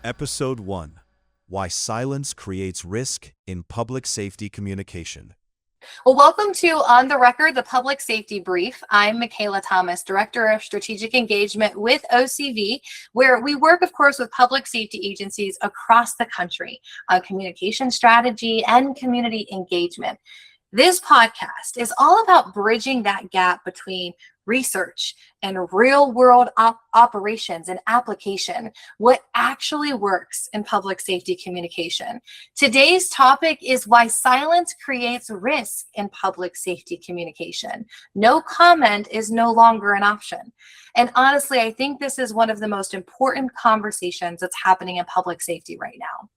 Episode 1: Why Silence Creates Risk in Public Safety Communication. Well, welcome to On the Record, the Public Safety Brief. I'm Michaela Thomas, Director of Strategic Engagement with OCV, where we work, of course, with public safety agencies across the country on communication strategy and community engagement. This podcast is all about bridging that gap between research and real world operations and application, what actually works in public safety communication. Today's topic is why silence creates risk in public safety communication. No comment is no longer an option. And honestly, I think this is one of the most important conversations that's happening in public safety right now.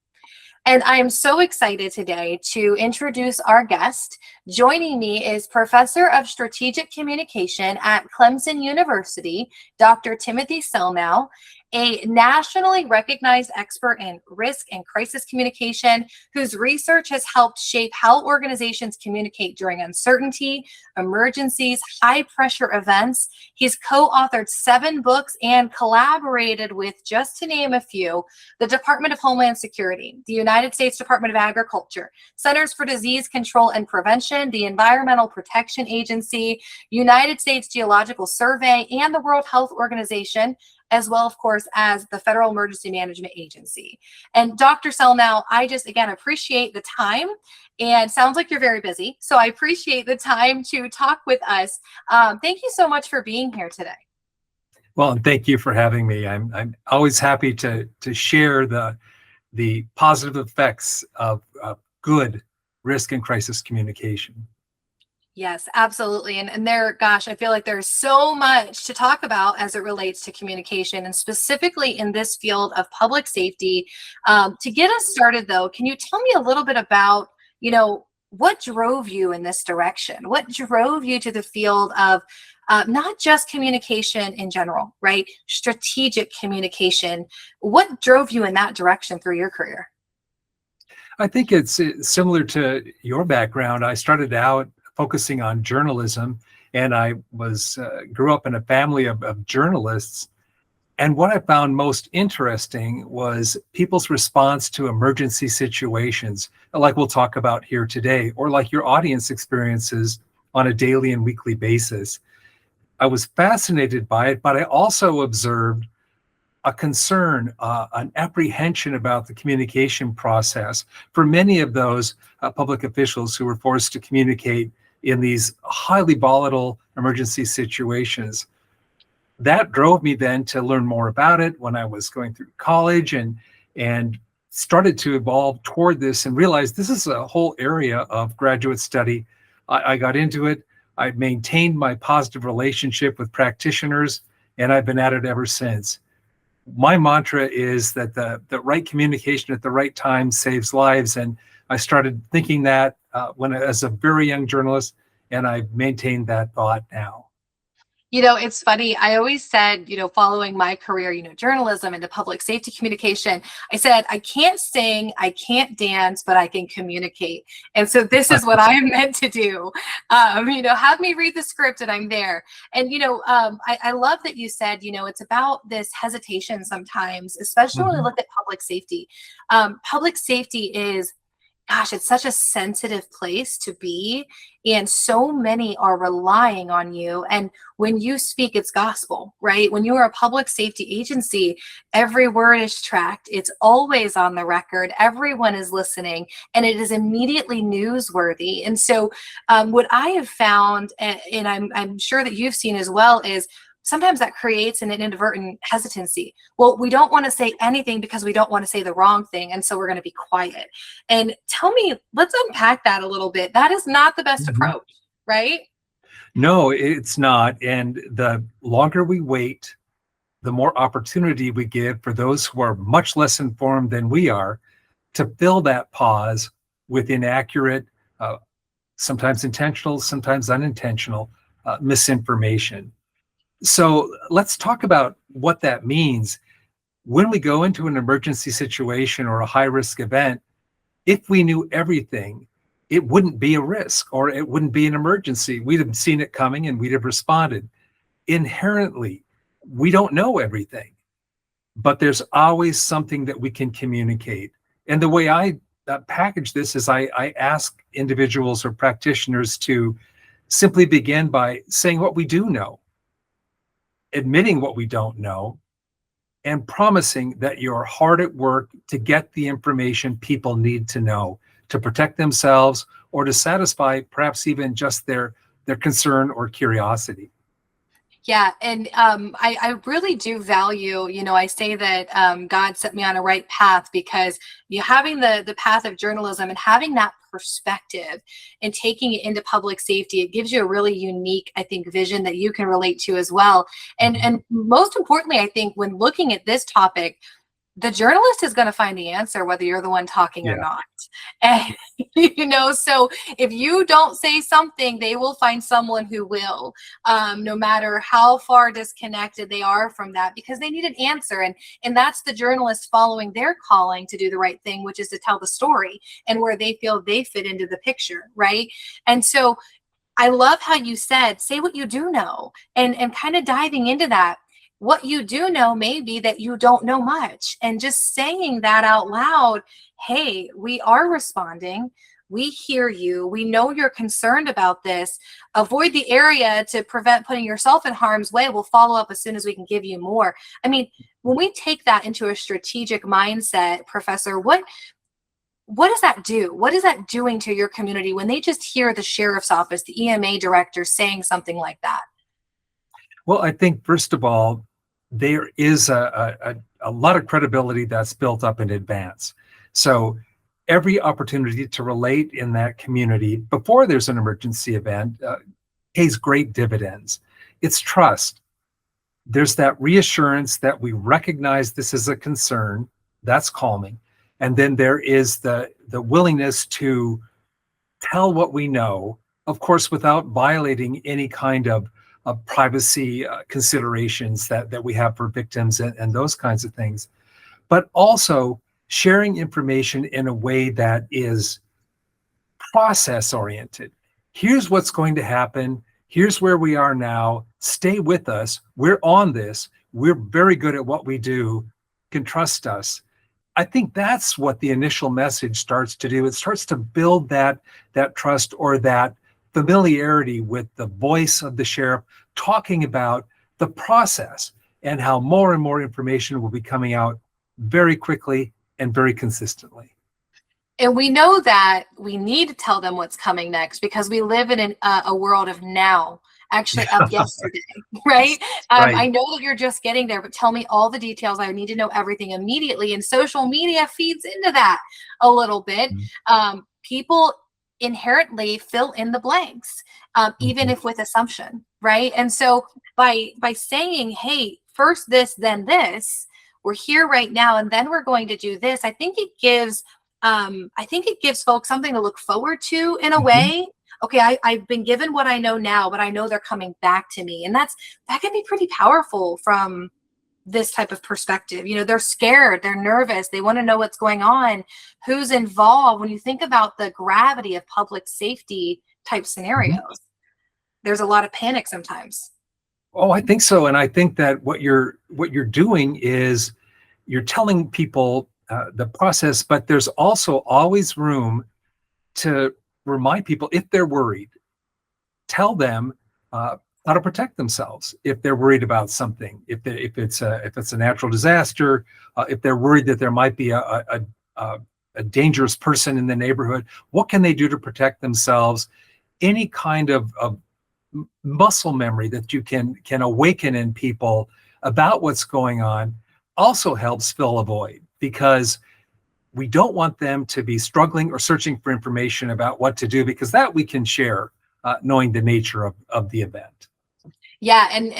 And I am so excited today to introduce our guest. Joining me is Professor of Strategic Communication at Clemson University, Dr. Timothy Sellnow, a nationally recognized expert in risk and crisis communication, whose research has helped shape how organizations communicate during uncertainty, emergencies, high-pressure events. He's co-authored 7 books and collaborated with, just to name a few, the Department of Homeland Security, the United States Department of Agriculture, Centers for Disease Control and Prevention, the Environmental Protection Agency, United States Geological Survey, and the World Health Organization, as well, of course, as the Federal Emergency Management Agency. And Dr. Sellnow, I just, again, appreciate the time, and sounds like you're very busy, so I appreciate the time to talk with us. Thank you so much for being here today. Well, and thank you for having me. I'm always happy to share the positive effects of good risk and crisis communication. Yes, absolutely. And there, gosh, I feel like there's so much to talk about as it relates to communication, and specifically in this field of public safety. To get us started, though, can you tell me a little bit about, what drove you in this direction? What drove you to the field of not just communication in general, right? Strategic communication. What drove you in that direction through your career? I think it's similar to your background. I started out focusing on journalism, and I grew up in a family of journalists. And what I found most interesting was people's response to emergency situations, like we'll talk about here today, or like your audience experiences on a daily and weekly basis. I was fascinated by it, but I also observed a concern, an apprehension about the communication process for many of those public officials who were forced to communicate in these highly volatile emergency situations. That drove me then to learn more about it when I was going through college, and started to evolve toward this and realized this is a whole area of graduate study. I got into it. I maintained my positive relationship with practitioners, and I've been at it ever since. My mantra is that the right communication at the right time saves lives, and I started thinking that as a very young journalist, and I've maintained that thought now. It's funny. I always said, following my career, journalism into public safety communication, I said, I can't sing, I can't dance, but I can communicate. And so this is what I am meant to do. Have me read the script and I'm there. And, I love that you said, it's about this hesitation sometimes, especially when we look at public safety. Public safety is, gosh, it's such a sensitive place to be, and so many are relying on you. And when you speak, it's gospel, right? When you are a public safety agency, every word is tracked. It's always on the record. Everyone is listening, and it is immediately newsworthy. And so what I have found, and I'm sure that you've seen as well, is sometimes that creates an inadvertent hesitancy. Well, we don't want to say anything because we don't want to say the wrong thing, and so we're going to be quiet. And tell me, let's unpack that a little bit. That is not the best approach, right? No, it's not. And the longer we wait, the more opportunity we give for those who are much less informed than we are to fill that pause with inaccurate, sometimes intentional, sometimes unintentional misinformation. So let's talk about what that means. When we go into an emergency situation or a high-risk event, if we knew everything, it wouldn't be a risk, or it wouldn't be an emergency. We'd have seen it coming and we'd have responded. Inherently, we don't know everything. but there's always something that we can communicate. And the way I package this is I ask individuals or practitioners to simply begin by saying what we do know, admitting what we don't know, and promising that you're hard at work to get the information people need to know to protect themselves or to satisfy perhaps even just their concern or curiosity. Yeah, and I really do value, I say that God set me on a right path because you having the path of journalism and having that perspective and taking it into public safety, it gives you a really unique, I think, vision that you can relate to as well. And most importantly, I think when looking at this topic, the journalist is going to find the answer whether you're the one talking or not. And so if you don't say something, they will find someone who will, no matter how far disconnected they are from that, because they need an answer. And that's the journalist following their calling to do the right thing, which is to tell the story and where they feel they fit into the picture, right? And so I love how you said, say what you do know, and kind of diving into that. What you do know may be that you don't know much, and just saying that out loud, hey, we are responding. We hear you. We know you're concerned about this. Avoid the area to prevent putting yourself in harm's way. We'll follow up as soon as we can give you more. I mean, when we take that into a strategic mindset, Professor, what does that do? What is that doing to your community when they just hear the sheriff's office, the EMA director saying something like that? Well, I think, first of all, there is a lot of credibility that's built up in advance. So every opportunity to relate in that community before there's an emergency event pays great dividends. It's trust. There's that reassurance that we recognize this is a concern. That's calming. And then there is the willingness to tell what we know, of course, without violating any kind of privacy considerations that we have for victims and those kinds of things, but also sharing information in a way that is process oriented. Here's what's going to happen. Here's where we are now. Stay with us. We're on this. We're very good at what we do. You can trust us. I think that's what the initial message starts to do. It starts to build that trust or that familiarity with the voice of the sheriff talking about the process and how more and more information will be coming out very quickly and very consistently. And we know that we need to tell them what's coming next because we live in a world of now, actually of yesterday, right? Right. I know that you're just getting there, but tell me all the details. I need to know everything immediately. And social media feeds into that a little bit. People inherently fill in the blanks, even if with assumption, right? And so by saying, hey, first this, then this, we're here right now, and then we're going to do this, I think it gives folks something to look forward to in a way. Okay, I've been given what I know now, but I know they're coming back to me. And that can be pretty powerful from this type of perspective. They're scared, they're nervous, they want to know what's going on, who's involved. When you think about the gravity of public safety type scenarios, there's a lot of panic sometimes. Oh, I think so. And I think that what you're doing is you're telling people the process, but there's also always room to remind people, if they're worried, tell them how to protect themselves if they're worried about something. If it's a natural disaster, if they're worried that there might be a dangerous person in the neighborhood, what can they do to protect themselves? Any kind of muscle memory that you can awaken in people about what's going on also helps fill a void, because we don't want them to be struggling or searching for information about what to do, because that we can share, knowing the nature of the event. Yeah, and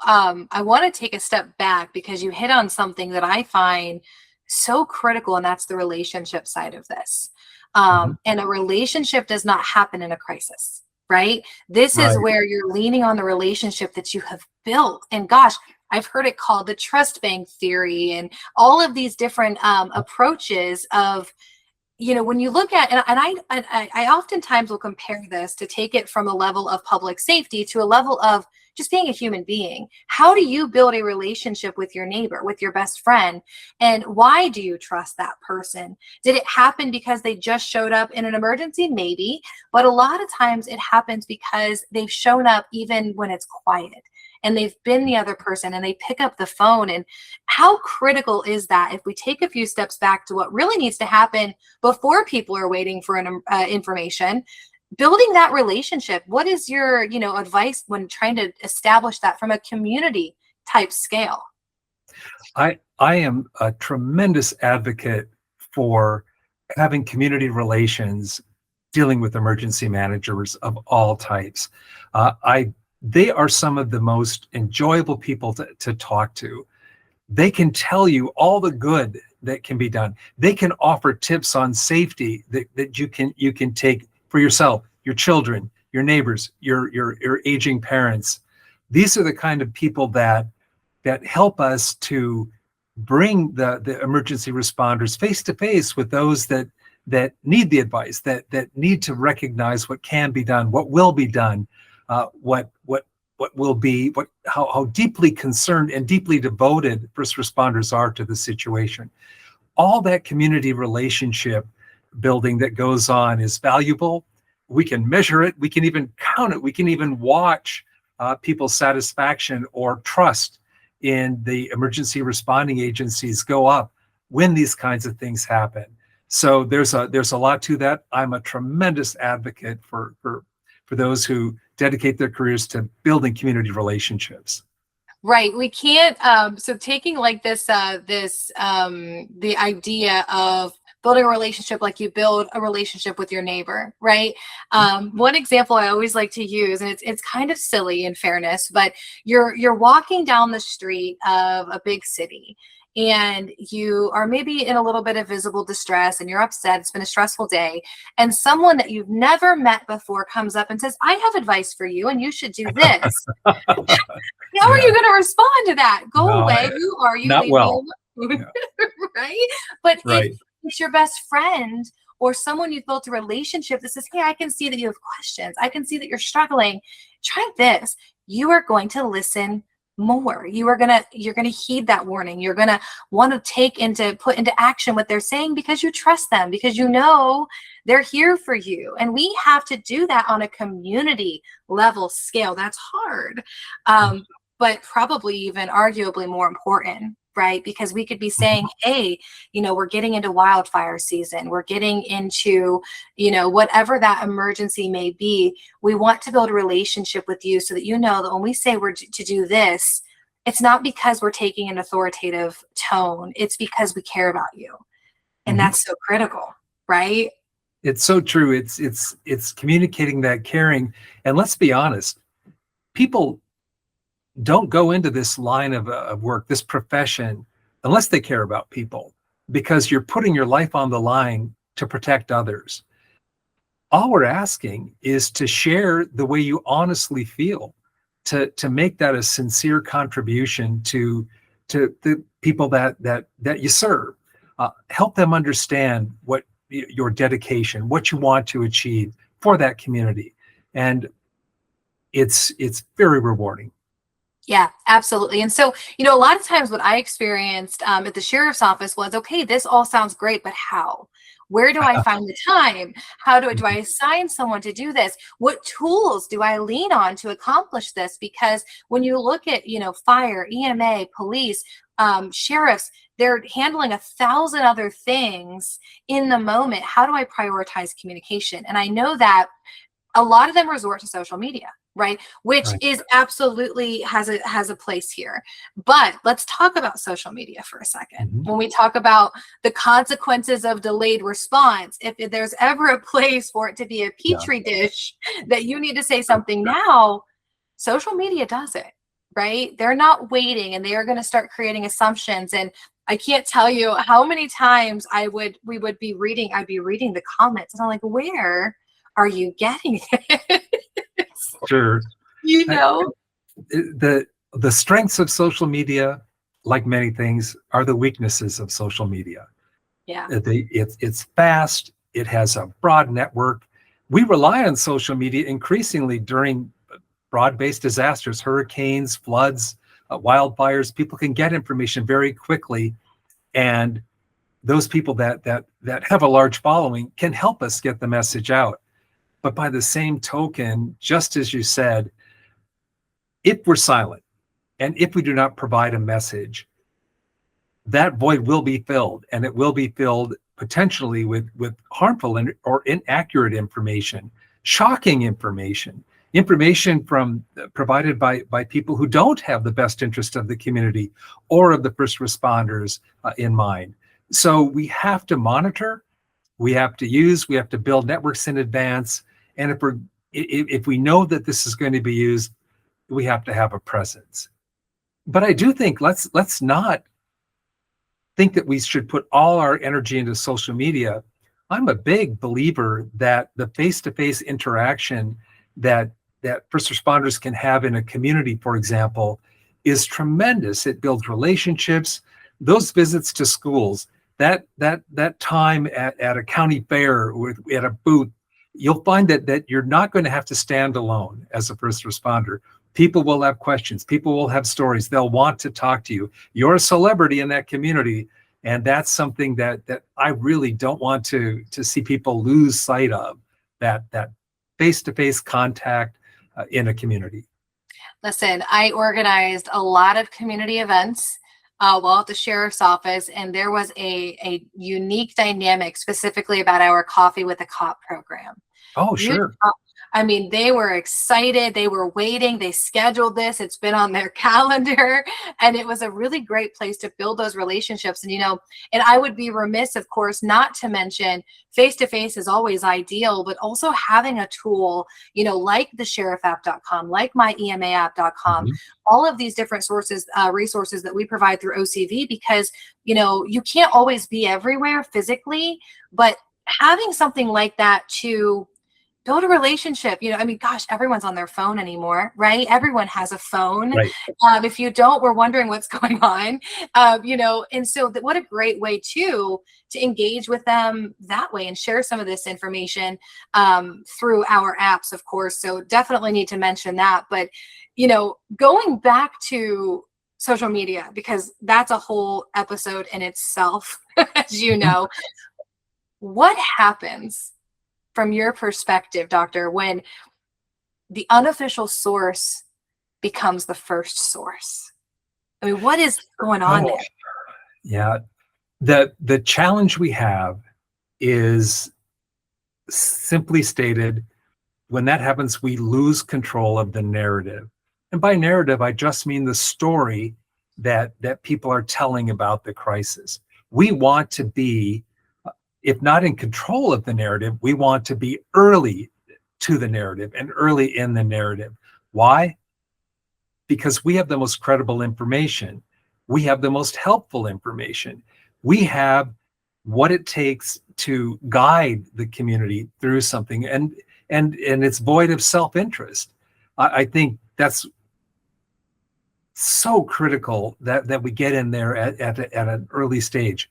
I want to take a step back because you hit on something that I find so critical, and that's the relationship side of this. And a relationship does not happen in a crisis, right? This is where you're leaning on the relationship that you have built. And gosh, I've heard it called the trust bank theory and all of these different approaches of when you look at, and I oftentimes will compare this to take it from a level of public safety to a level of just being a human being. How do you build a relationship with your neighbor, with your best friend? And why do you trust that person? Did it happen because they just showed up in an emergency? Maybe. But a lot of times it happens because they've shown up even when it's quiet, and they've been the other person, and they pick up the phone. And how critical is that if we take a few steps back to what really needs to happen before people are waiting for an information, building that relationship? What is your advice when trying to establish that from a community type scale? I am a tremendous advocate for having community relations, dealing with emergency managers of all types. They are some of the most enjoyable people to talk to. They can tell you all the good that can be done. They can offer tips on safety that you can take for yourself, your children, your neighbors, your aging parents. These are the kind of people that help us to bring the emergency responders face to face with those that need the advice, that need to recognize what can be done, what will be done, what will be, how deeply concerned and deeply devoted first responders are to the situation. All that community relationship building that goes on is valuable. We can measure it. We can even count it. We can even watch people's satisfaction or trust in the emergency responding agencies go up when these kinds of things happen. So there's a lot to that. I'm a tremendous advocate for those who dedicate their careers to building community relationships. Right. We can't, so taking like this, the idea of building a relationship like you build a relationship with your neighbor, right? One example I always like to use, and it's kind of silly in fairness, but you're walking down the street of a big city, and you are maybe in a little bit of visible distress, and you're upset. It's been a stressful day. And someone that you've never met before comes up and says, I have advice for you, and you should do this. How are you going to respond to that? Go away. Who are you? Not Leave well. me alone. Right? But Right. if it's your best friend or someone you've built a relationship that says, hey, I can see that you have questions. I can see that you're struggling. Try this. You are going to listen more. You're gonna heed that warning. You're gonna want to put into action what they're saying because you trust them, because you know they're here for you. And we have to do that on a community level scale. That's hard, but probably even arguably more important, right? Because we could be saying, hey, we're getting into wildfire season. We're getting into, whatever that emergency may be. We want to build a relationship with you so that that when we say we're to do this, it's not because we're taking an authoritative tone. It's because we care about you. And that's so critical, right? It's so true. It's communicating that caring. And let's be honest, people don't go into this line of work, this profession, unless they care about people, because you're putting your life on the line to protect others. All we're asking is to share the way you honestly feel, to make that a sincere contribution to the people that you serve. Help them understand what your dedication, what you want to achieve for that community. And it's very rewarding. Yeah, absolutely. And so, a lot of times what I experienced at the sheriff's office was, okay, this all sounds great, but how? Where do I find the time? How do I assign someone to do this? What tools do I lean on to accomplish this? Because when you look at, fire, EMA, police, sheriffs, they're handling 1,000 other things in the moment. How do I prioritize communication? And I know that a lot of them resort to social media, right? Which is absolutely has a place here. But let's talk about social media for a second. When we talk about the consequences of delayed response, if there's ever a place for it to be a petri dish that you need to say something now, social media does it, right? They're not waiting, and they are going to start creating assumptions. And I can't tell you how many times I'd be reading the comments, and I'm like, where are you getting it? Sure. The strengths of social media, like many things, are the weaknesses of social media. Yeah. It's fast. It has a broad network. We rely on social media increasingly during broad-based disasters, hurricanes, floods, wildfires. People can get information very quickly, and those people that have a large following can help us get the message out. But by the same token, just as you said, if we're silent and if we do not provide a message, that void will be filled, and it will be filled potentially with harmful or inaccurate information, shocking information, information provided by people who don't have the best interest of the community or of the first responders in mind. So we have to monitor, we have to build networks in advance, and if we know that this is going to be used, we have to have a presence. But I do think let's not think that we should put all our energy into social media. I'm a big believer that the face-to-face interaction that first responders can have in a community, for example, is tremendous. It builds relationships. Those visits to schools, that time at a county fair at a booth, you'll find that you're not going to have to stand alone as a first responder. People will have questions. People will have stories. They'll want to talk to you. You're a celebrity in that community, and that's something that I really don't want to see people lose sight of, that face-to-face contact in a community. Listen, I organized a lot of community events while at the sheriff's office, and there was a unique dynamic specifically about our Coffee with a Cop program. Oh, sure. I mean, they were excited. They were waiting. They scheduled this. It's been on their calendar. And it was a really great place to build those relationships. And, and I would be remiss, of course, not to mention face-to-face is always ideal, but also having a tool, like the sheriffapp.com, like myemapp.com, all of these different resources that we provide through OCV, because, you can't always be everywhere physically, but having something like that to build a relationship. Gosh, everyone's on their phone anymore, right? Everyone has a phone. Right. If you don't, we're wondering what's going on. And so what a great way to engage with them that way and share some of this information through our apps, of course. So definitely need to mention that. But, going back to social media, because that's a whole episode in itself, as you know, what happens from your perspective, Doctor, when the unofficial source becomes the first source? I mean, what is going on there? Yeah. The challenge we have is, simply stated, when that happens, we lose control of the narrative. And by narrative, I just mean the story that people are telling about the crisis. We want to be, if not in control of the narrative, we want to be early to the narrative and early in the narrative. Why? Because we have the most credible information. We have the most helpful information. We have what it takes to guide the community through something, and it's void of self-interest. I think that's so critical that we get in there at an early stage.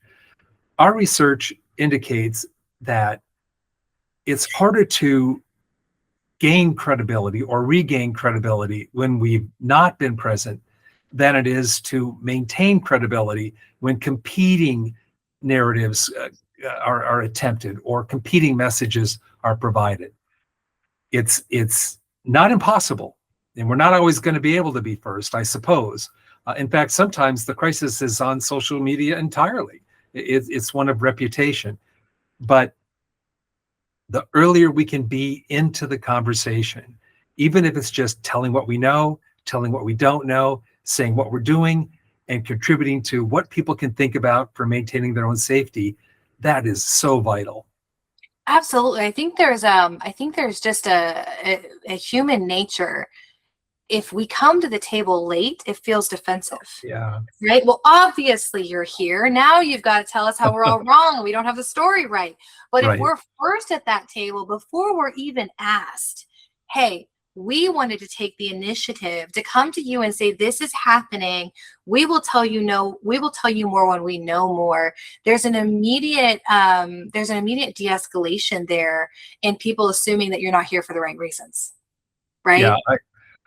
Our research indicates that it's harder to gain credibility or regain credibility when we've not been present than it is to maintain credibility when competing narratives are attempted or competing messages are provided. It's not impossible, and we're not always going to be able to be first, I suppose. In fact, sometimes the crisis is on social media entirely. It's one of reputation. But the earlier we can be into the conversation, even if it's just telling what we know, telling what we don't know, saying what we're doing, and contributing to what people can think about for maintaining their own safety, that is so vital. Absolutely. I think there's just a human nature. If we come to the table late, it feels defensive. Yeah. Right. Well, obviously you're here. Now you've got to tell us how we're all wrong. We don't have the story right. But if we're first at that table, before we're even asked, hey, we wanted to take the initiative to come to you and say, this is happening. We will tell you more when we know more. There's an immediate de-escalation there, and people assuming that you're not here for the right reasons. Right? Yeah,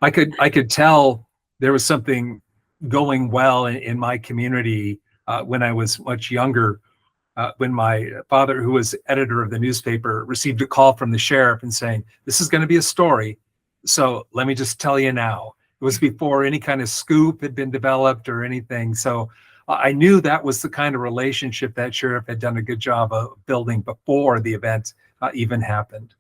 I could tell there was something going well in my community when I was much younger. When my father, who was editor of the newspaper, received a call from the sheriff and saying, "This is going to be a story, so let me just tell you now." It was before any kind of scoop had been developed or anything. So I knew that was the kind of relationship that sheriff had done a good job of building before the event even happened.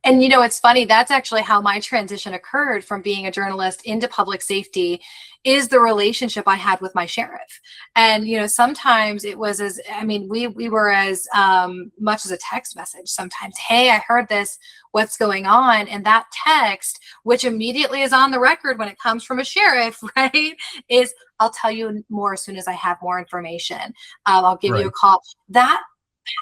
And it's funny, that's actually how my transition occurred from being a journalist into public safety, is the relationship I had with my sheriff. And sometimes it was we were as much as a text message sometimes. Hey, I heard this, what's going on? And that text, which immediately is on the record when it comes from a sheriff, right, is, I'll tell you more as soon as I have more information. I'll give you a call. That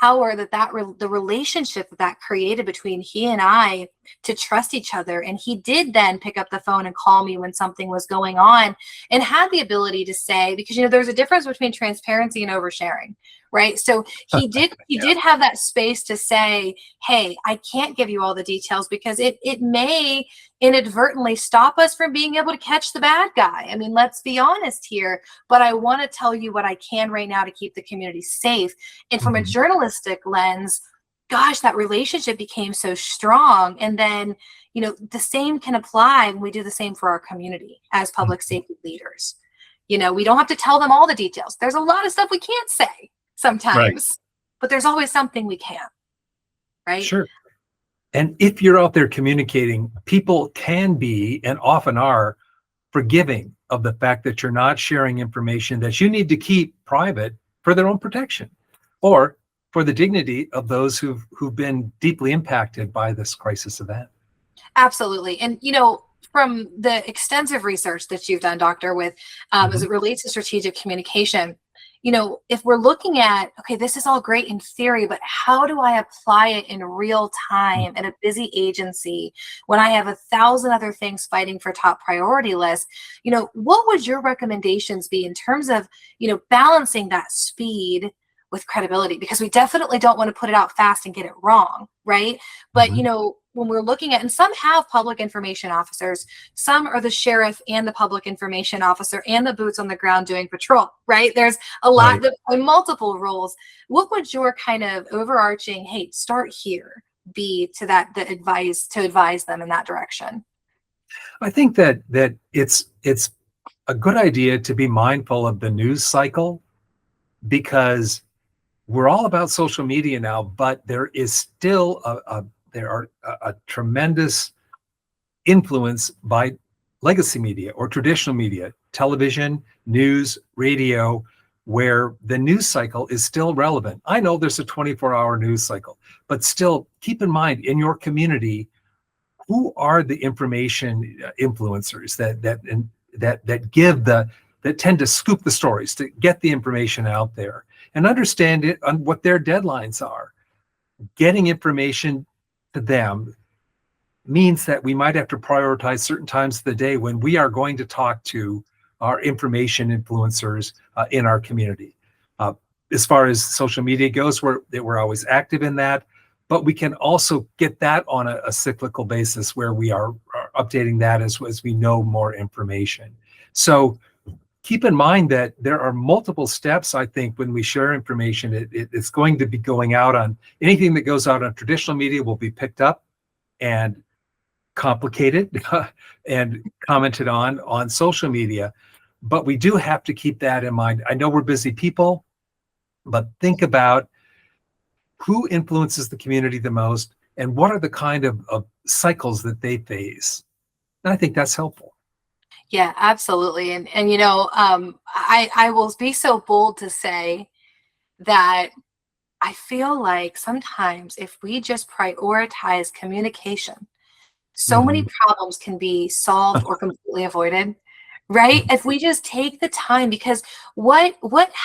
power, the relationship that created between he and I, to trust each other. And he did then pick up the phone and call me when something was going on, and had the ability to say, because there's a difference between transparency and oversharing, right? So he did have that space to say, hey, I can't give you all the details because it may inadvertently stop us from being able to catch the bad guy. Let's be honest here, but I want to tell you what I can right now to keep the community safe. And from a journalistic lens, gosh, that relationship became so strong. And then, the same can apply when we do the same for our community as public safety leaders. We don't have to tell them all the details. There's a lot of stuff we can't say sometimes, but there's always something we can, right? Sure. And if you're out there communicating, people can be, and often are, forgiving of the fact that you're not sharing information that you need to keep private for their own protection, or for the dignity of those who've been deeply impacted by this crisis event. Absolutely. And, from the extensive research that you've done, Doctor, with as it relates to strategic communication, if we're looking at, okay, this is all great in theory, but how do I apply it in real time at a busy agency when I have 1,000 other things fighting for top priority lists? What would your recommendations be in terms of, balancing that speed with credibility? Because we definitely don't want to put it out fast and get it wrong, right? But when we're looking at, and some have public information officers, some are the sheriff and the public information officer and the boots on the ground doing patrol, right? There's a lot of multiple roles. What would your kind of overarching, hey, start here, be to that, the advice to advise them in that direction? I think that it's a good idea to be mindful of the news cycle, because we're all about social media now, but there is still a tremendous influence by legacy media or traditional media, television, news, radio, where the news cycle is still relevant. I know there's a 24-hour news cycle, but still keep in mind, in your community, who are the information influencers that tend to scoop the stories, to get the information out there, and understand it on what their deadlines are. Getting information to them means that we might have to prioritize certain times of the day when we are going to talk to our information influencers in our community. As far as social media goes, we're always active in that, but we can also get that on a cyclical basis where we are updating that as we know more information. So keep in mind that there are multiple steps. I think when we share information, it's going to be going out on, anything that goes out on traditional media will be picked up and complicated and commented on social media. But we do have to keep that in mind. I know we're busy people, but think about who influences the community the most and what are the kind of cycles that they face. And I think that's helpful. Yeah, absolutely. And I will be so bold to say that I feel like sometimes if we just prioritize communication, so many problems can be solved or completely avoided, right? If we just take the time, because what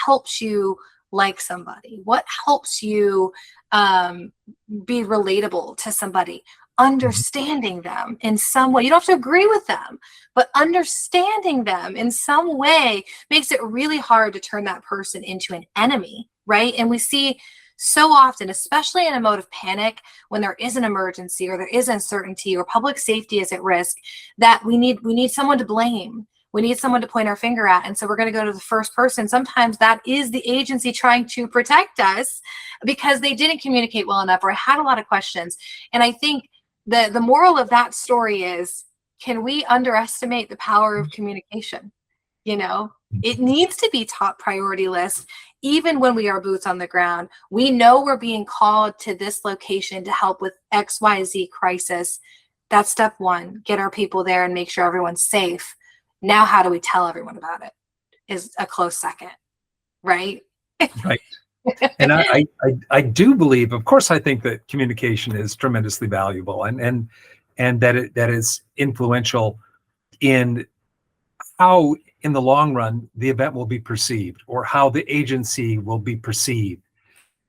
helps you like somebody? What helps you be relatable to somebody? understanding them in some way. You don't have to agree with them, but understanding them in some way makes it really hard to turn that person into an enemy, right? And we see so often, especially in a mode of panic, when there is an emergency or there is uncertainty or public safety is at risk, that we need someone to blame. We need someone to point our finger at. And so we're going to go to the first person. Sometimes that is the agency trying to protect us because they didn't communicate well enough or had a lot of questions. And I think the moral of that story is, can we underestimate the power of communication? You know, it needs to be top priority list. Even when we are boots on the ground, we know we're being called to this location to help with XYZ crisis. That's step one. Get our people there and make sure everyone's safe. Now, how do we tell everyone about it is a close second, right? Right. And I do believe, of course, I think that communication is tremendously valuable and that is influential in how, in the long run, the event will be perceived or how the agency will be perceived.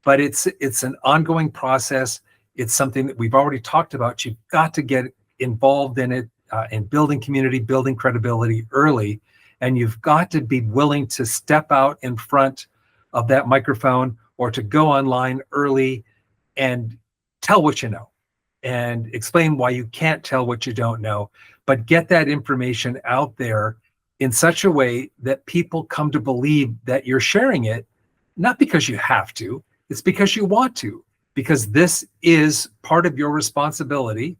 But it's an ongoing process. It's something that we've already talked about. You've got to get involved in it, in building community, building credibility early. And you've got to be willing to step out in front of that microphone or to go online early and tell what you know and explain why you can't tell what you don't know, but get that information out there in such a way that people come to believe that you're sharing it, not because you have to, it's because you want to, because this is part of your responsibility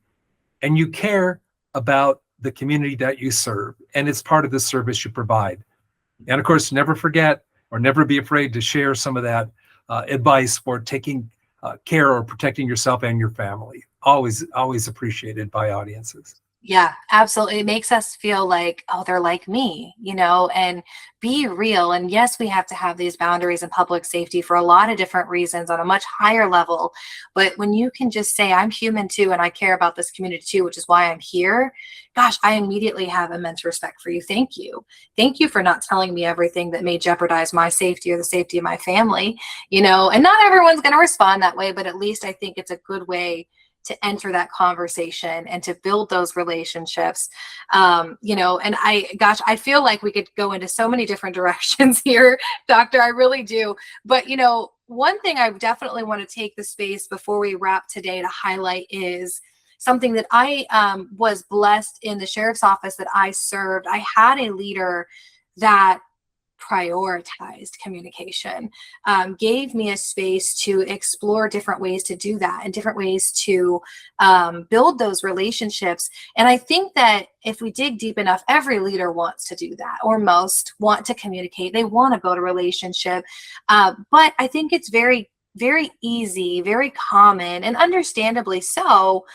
and you care about the community that you serve, and it's part of the service you provide. And of course, never forget or never be afraid to share some of that advice for taking care or protecting yourself and your family. Always appreciated by audiences. Yeah, absolutely. It makes us feel like, oh, they're like me, you know, and be real. And yes, we have to have these boundaries in public safety for a lot of different reasons on a much higher level. But when you can just say, I'm human too, and I care about this community too, which is why I'm here, gosh, I immediately have immense respect for you. Thank you. Thank you for not telling me everything that may jeopardize my safety or the safety of my family, you know, and not everyone's going to respond that way, but at least I think it's a good way to enter that conversation and to build those relationships. You know, and I feel like we could go into so many different directions here, Doctor, I really do. But, you know, one thing I definitely want to take the space before we wrap today to highlight is something that I was blessed in the sheriff's office that I served. I had a leader that prioritized communication, gave me a space to explore different ways to do that and different ways to build those relationships. And I think that if we dig deep enough, every leader wants to do that, or most want to communicate. They want to build a relationship. But I think it's very, very easy, very common, and understandably so,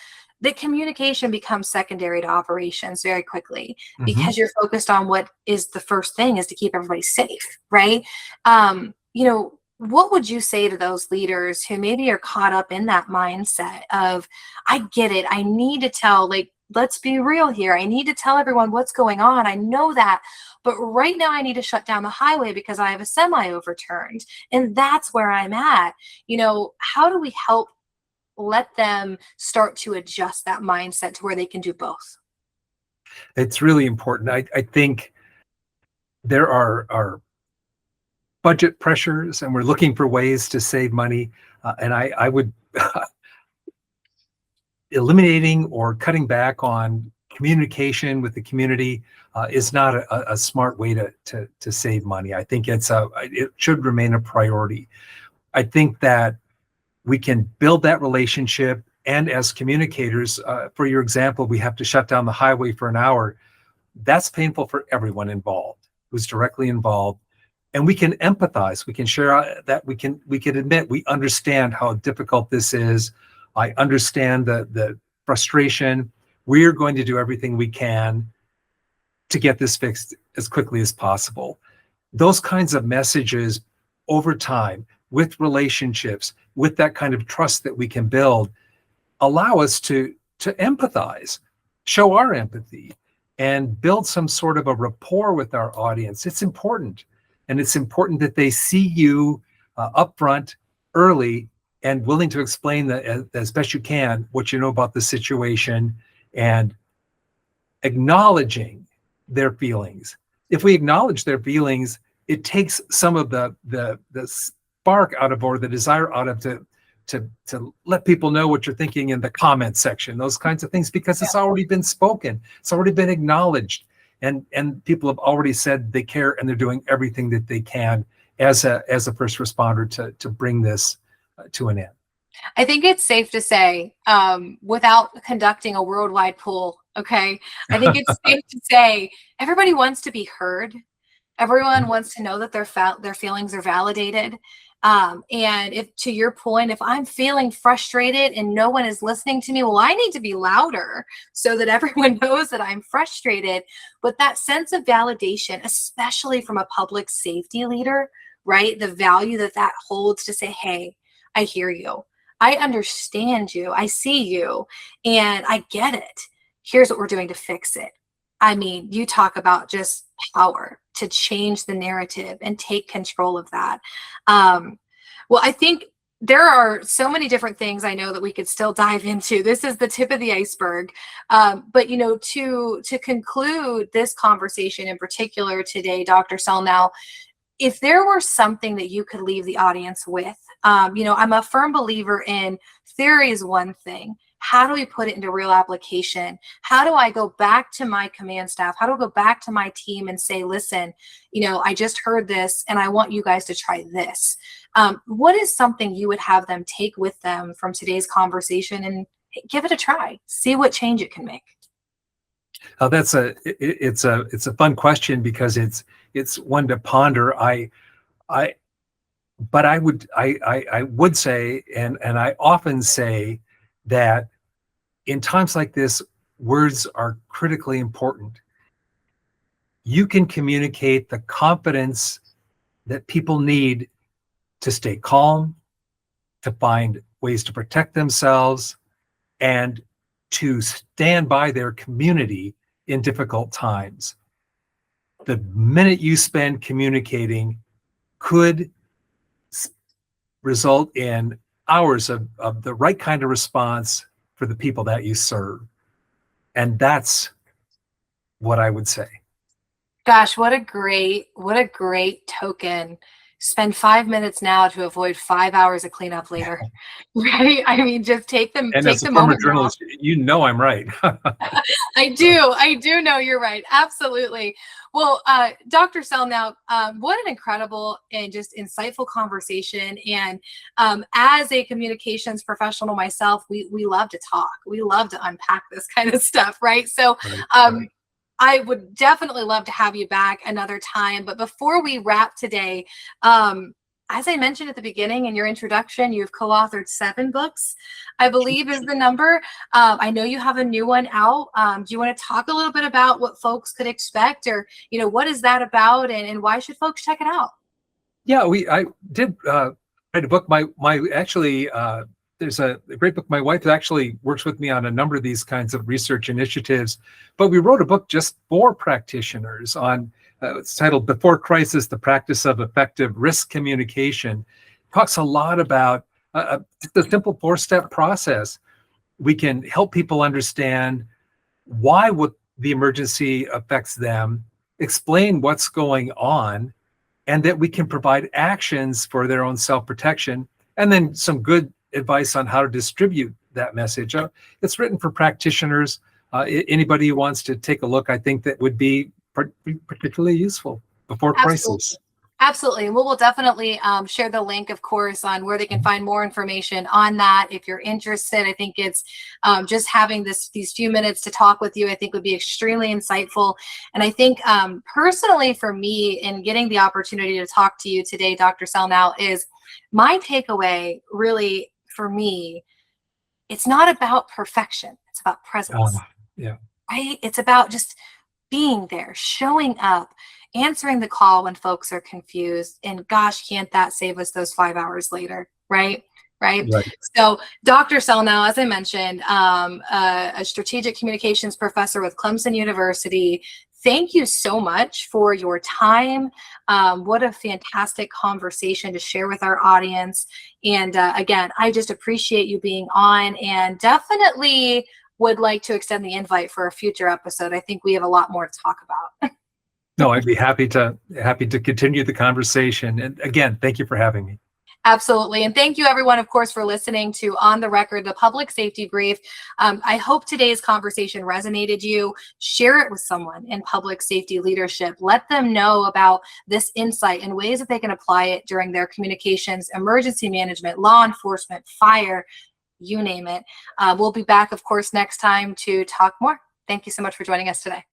that communication becomes secondary to operations very quickly because you're focused on what is the first thing is to keep everybody safe, right? You know, what would you say to those leaders who maybe are caught up in that mindset of, I get it, I need to tell, like, let's be real here. I need to tell everyone what's going on. I know that, but right now I need to shut down the highway because I have a semi overturned and that's where I'm at. You know, how do we help let them start to adjust that mindset to where they can do both? It's really important. I think there are budget pressures and we're looking for ways to save money. And I would eliminating or cutting back on communication with the community is not a smart way to save money. I think it should remain a priority. I think that we can build that relationship. And as communicators, for your example, we have to shut down the highway for an hour. That's painful for everyone involved, who's directly involved. And we can empathize. We can share that. We can admit we understand how difficult this is. I understand the frustration. We're going to do everything we can to get this fixed as quickly as possible. Those kinds of messages over time, with relationships, with that kind of trust that we can build, allow us to empathize, show our empathy, and build some sort of a rapport with our audience. It's important. And it's important that they see you upfront, early, and willing to explain that as best you can what you know about the situation, and acknowledging their feelings. If we acknowledge their feelings, it takes some of the spark out of, or the desire out of, to let people know what you're thinking in the comment section, those kinds of things, because it's already been spoken, it's already been acknowledged, and people have already said they care, and they're doing everything that they can as a first responder to bring this to an end. I think it's safe to say, without conducting a worldwide poll, okay, I think it's safe to say everybody wants to be heard. Everyone wants to know that their feelings are validated. And if, to your point, if I'm feeling frustrated and no one is listening to me, well, I need to be louder so that everyone knows that I'm frustrated. But that sense of validation, especially from a public safety leader, right? The value that holds to say, hey, I hear you. I understand you. I see you. And I get it. Here's what we're doing to fix it. I mean, you talk about just power to change the narrative and take control of that. Well, I think there are so many different things I know that we could still dive into. This is the tip of the iceberg. But, to conclude this conversation in particular today, Dr. Sellnow, if there were something that you could leave the audience with, I'm a firm believer in theory is one thing. How do we put it into real application? How do I go back to my command staff? How do I go back to my team and say, listen, I just heard this and I want you guys to try this. What is something you would have them take with them from today's conversation and give it a try? See what change it can make. It's a fun question, because it's one to ponder. I would say, and I often say, that in times like this, words are critically important. You can communicate the confidence that people need to stay calm, to find ways to protect themselves, and to stand by their community in difficult times. The minute you spend communicating could result in hours of the right kind of response for the people that you serve. And that's what I would say. Gosh, what a great token. Spend 5 minutes now to avoid 5 hours of cleanup later. Right? I mean, just take them. And take as a the former moment journalist, I'm right. I do know you're right. Absolutely. Well, Dr. Sellnow, what an incredible and just insightful conversation. And as a communications professional myself, we love to talk. We love to unpack this kind of stuff, right? So Right. I would definitely love to have you back another time. But before we wrap today, as I mentioned at the beginning in your introduction, you've co-authored 7 books, I believe is the number. I know you have a new one out. Do you want to talk a little bit about what folks could expect, or, what is that about, and why should folks check it out? Yeah, I did write a book. There's a great book. My wife actually works with me on a number of these kinds of research initiatives, but we wrote a book just for practitioners on, it's titled Before Crisis, the Practice of Effective Risk Communication. Talks a lot about the simple 4-step process. We can help people understand why the emergency affects them, explain what's going on, and that we can provide actions for their own self-protection, and then some good advice on how to distribute that message. It's written for practitioners. Anybody who wants to take a look, I think that would be particularly useful. Before Crisis. Absolutely. Well, we'll definitely share the link, of course, on where they can find more information on that. If you're interested, I think it's just having these few minutes to talk with you, I think would be extremely insightful. And I think personally for me, in getting the opportunity to talk to you today, Dr. Sellnow, is my takeaway really for me, it's not about perfection. It's about presence. Yeah. Right? It's about just being there, showing up, answering the call when folks are confused. And gosh, can't that save us those 5 hours later, right? Right. So Dr. Sellnow, as I mentioned, a strategic communications professor with Clemson University. Thank you so much for your time. What a fantastic conversation to share with our audience. And again, I just appreciate you being on, and definitely would like to extend the invite for a future episode. I think we have a lot more to talk about. No, I'd be happy to continue the conversation. And again, thank you for having me. Absolutely. And thank you, everyone, of course, for listening to On the Record, the Public Safety Brief. I hope today's conversation resonated you. Share it with someone in public safety leadership. Let them know about this insight and ways that they can apply it during their communications, emergency management, law enforcement, fire, you name it. We'll be back, of course, next time to talk more. Thank you so much for joining us today.